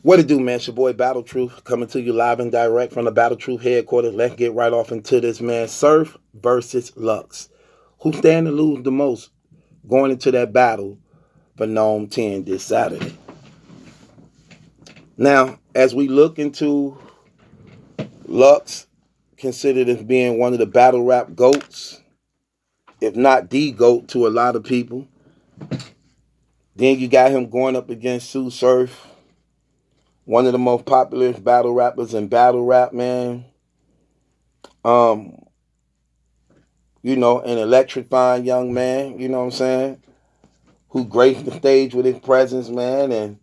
What it do, man? It's your boy Battle Truth coming to you live and direct from the Battle Truth headquarters. Let's get right off into this, man. Surf versus Lux. Who stand to lose the most going into that battle for Gnome 10 this Saturday? Now, as we look into Lux, considered as being one of the battle rap goats, if not the goat to a lot of people. Then you got him going up against Sue Surf, one of the most popular battle rappers in battle rap, man. Um, an electrifying young man, you know what I'm saying, who graced the stage with his presence, man, and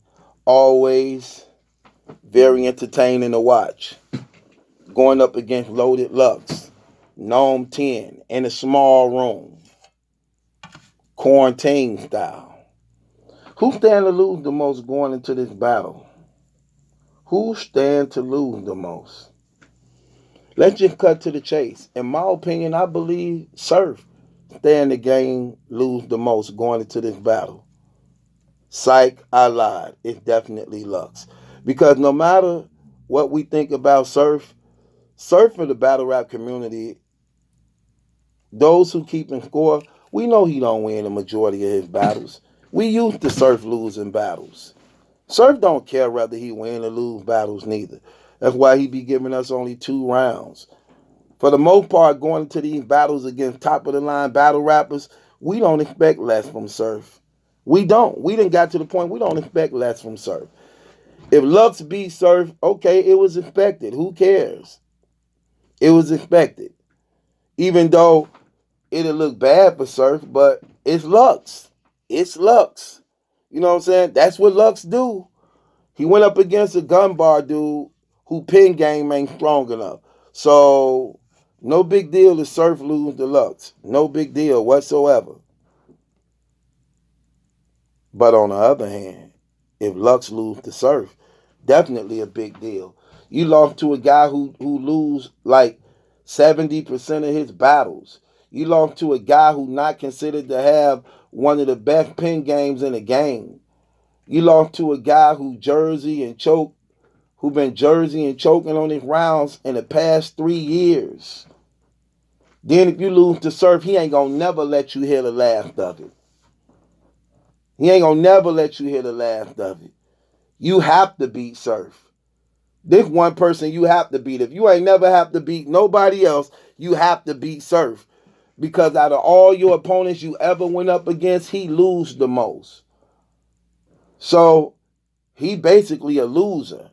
always very entertaining to watch. Going up against Loaded Lux, Gnome 10, in a small room, quarantine style. Who stand to lose the most going into this battle? Who stand to lose the most? Let's just cut to the chase. In my opinion, I believe Surf stand to gain, lose the most going into this battle. Psych, I lied. It's definitely Lux. Because no matter what we think about Surf for the battle rap community, those who keep him score, we know he don't win the majority of his battles. We used to Surf losing battles. Surf don't care whether he win or lose battles neither. That's why he be giving us only 2 rounds. For the most part, going into these battles against top of the line battle rappers, we don't expect less from Surf. We don't. We done got to the point we don't expect less from Surf. If Lux beat Surf, okay, it was expected. Who cares? It was expected. Even though it'll look bad for Surf, but it's Lux. It's Lux. You know what I'm saying? That's what Lux do. He went up against a gun bar dude who pin game ain't strong enough. So no big deal if Surf lose to Lux. No big deal whatsoever. But on the other hand, if Lux lose to Surf, definitely a big deal. You lost to a guy who lose like 70% of his battles. You lost to a guy who not considered to have one of the best pin games in the game. You lost to a guy who been jersey and choking on his rounds in the past 3 years. Then if you lose to Surf, he ain't gonna never let you hear the last of it. He ain't gonna never let you hear the last of it. You have to beat Surf. This one person you have to beat. If you ain't never have to beat nobody else, you have to beat Surf. Because out of all your opponents you ever went up against, he lose the most. So he basically a loser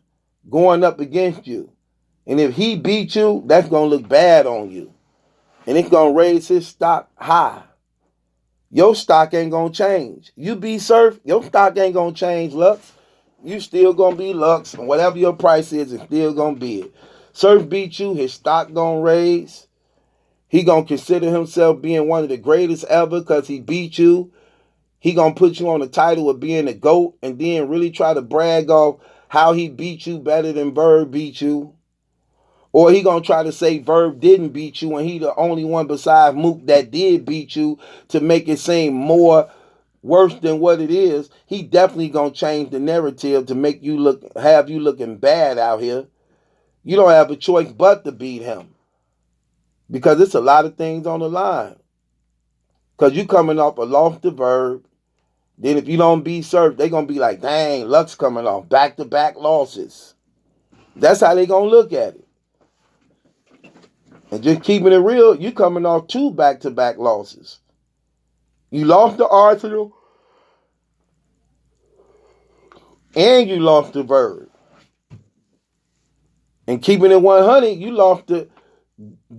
going up against you. And if he beat you, that's going to look bad on you. And it's going to raise his stock high. Your stock ain't going to change. You beat Surf, your stock ain't going to change, Lux. You still going to be Lux. And whatever your price is, it's still going to be it. Surf beat you, his stock going to raise. He going to consider himself being one of the greatest ever because he beat you. He going to put you on the title of being a GOAT and then really try to brag off how he beat you better than Verb beat you. Or he going to try to say Verb didn't beat you and he the only one besides Mook that did beat you to make it seem more worse than what it is. He definitely going to change the narrative to make you have you looking bad out here. You don't have a choice but to beat him. Because it's a lot of things on the line. Because you coming off a loss to Verb. Then if you don't beat Surf, they're going to be like, dang, Lux coming off back-to-back losses. That's how they going to look at it. And just keeping it real, you coming off 2 back-to-back losses. You lost to Arsenal and you lost to Verb. And keeping it 100, you lost to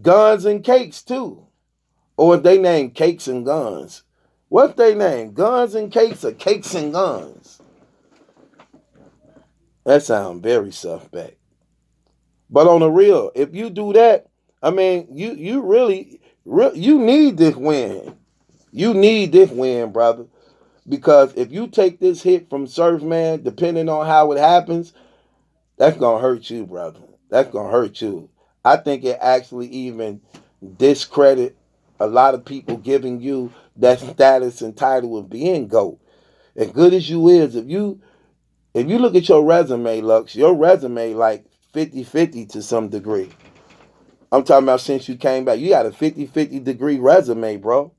Guns and Cakes too. Or if they name Cakes and Guns. What's they name? Guns and Cakes or Cakes and Guns? That sounds very suspect. But on the real, if you do that, I mean, you really you need this win. You need this win, brother. Because if you take this hit from Surf, man, depending on how it happens, that's going to hurt you, brother. That's going to hurt you. I think it actually even discredit a lot of people giving you that status and title of being GOAT. As good as you is, if you If you look at your resume, Lux, your resume like 50-50 to some degree. I'm talking about since you came back. You got a 50-50 degree resume, bro.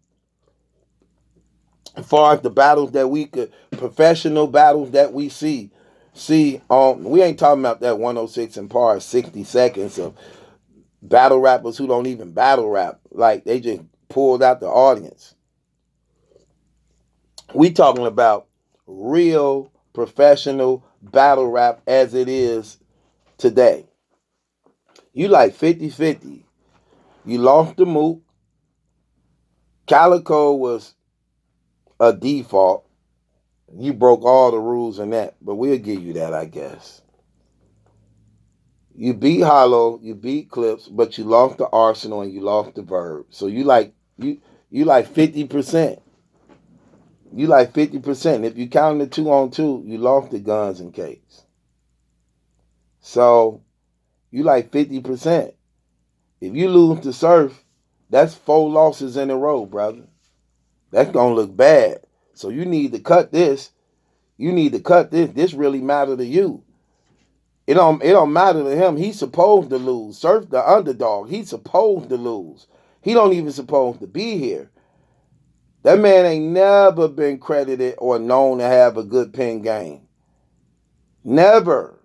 As far as the battles that we could, professional battles that we see, we ain't talking about that 106 and par 60 seconds of battle rappers who don't even battle rap. Like, they just pulled out the audience. We talking about real professional battle rap as it is today. You like 50-50. You lost the Mook. Calico was a default. You broke all the rules in that, but we'll give you that, I guess. You beat Hollow, you beat Clips, but you lost the Arsenal and you lost the Verb. So you like 50%. You like 50%. If you count the 2-on-2, you lost the Guns and Capes. So you like 50%. If you lose to Surf, that's 4 losses in a row, brother. That's gonna look bad. So you need to cut this. This really matter to you. It don't matter to him. He's supposed to lose. Surf the underdog. He's supposed to lose. He don't even supposed to be here. That man ain't never been credited or known to have a good pen game. Never.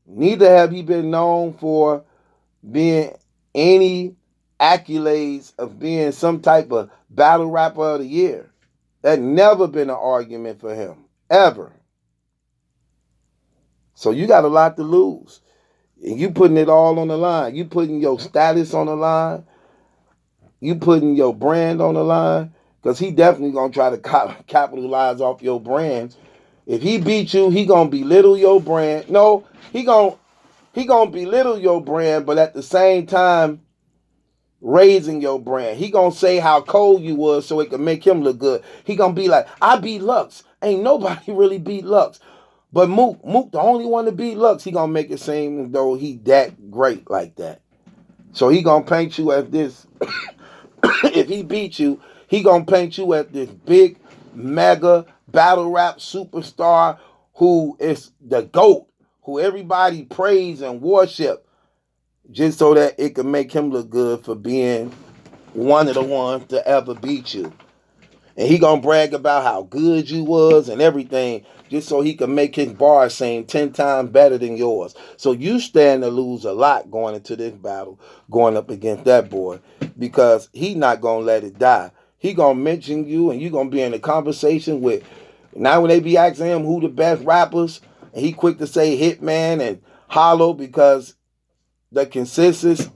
Neither have he been known for being any accolades of being some type of battle rapper of the year. That never been an argument for him. Ever. So you got a lot to lose. And you putting it all on the line. You putting your status on the line. You putting your brand on the line. Because he definitely going to try to capitalize off your brand. If he beat you, he going to belittle your brand. No, he going to belittle your brand, but at the same time, raising your brand. He going to say how cold you was so it can make him look good. He going to be like, I beat Lux. Ain't nobody really beat Lux. But Mook, the only one to beat Lux, he going to make it seem as though he that great like that. So he going to paint you as this. If he beat you, he going to paint you as this big, mega battle rap superstar who is the GOAT, who everybody praise and worship, just so that it can make him look good for being one of the ones to ever beat you. And he gonna brag about how good you was and everything, just so he can make his bar seem 10 times better than yours. So you stand to lose a lot going into this battle, going up against that boy, because he not gonna let it die. He gonna mention you, and you gonna be in a conversation with. Now when they be asking him who the best rappers, and he quick to say Hitman and Hollow because the consensus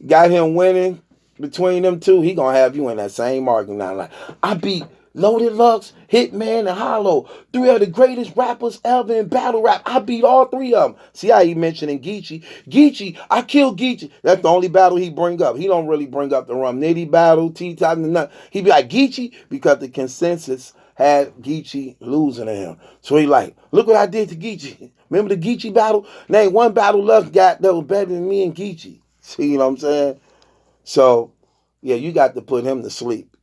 got him winning. Between them two, he gonna have you in that same argument. Now, like, I beat Loaded Lux, Hitman, and Hollow, 3 of the greatest rappers ever in battle rap. I beat all 3 of them. See how he mentioning Geechee? Geechee, I killed Geechee. That's the only battle he bring up. He don't really bring up the Rum Nitty battle, T-Top, and nothing. He be like, Geechee, because the consensus had Geechee losing to him. So he like, look what I did to Geechee. Remember the Geechee battle? Name one battle Lux got that was better than me and Geechee. See what I'm saying? So, yeah, you got to put him to sleep.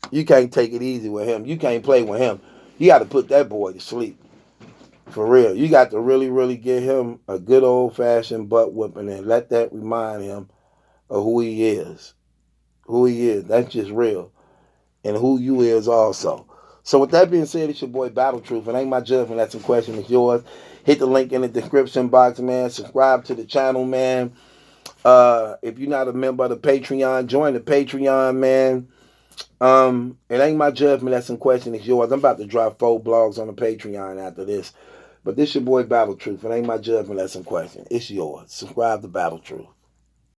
You can't take it easy with him. You can't play with him. You got to put that boy to sleep. For real. You got to really, really give him a good old-fashioned butt whipping and let that remind him of who he is. Who he is. That's just real. And who you is also. So with that being said, it's your boy Battle Truth. It ain't my judgment. That's a question. It's yours. Hit the link in the description box, man. Subscribe to the channel, man. If you're not a member of the Patreon, join the Patreon, man. It ain't my judgment. That's some question. It's yours. I'm about to drop 4 blogs on the Patreon after this. But this your boy Battle Truth. It ain't my judgment. That's some question. It's yours. Subscribe to Battle Truth.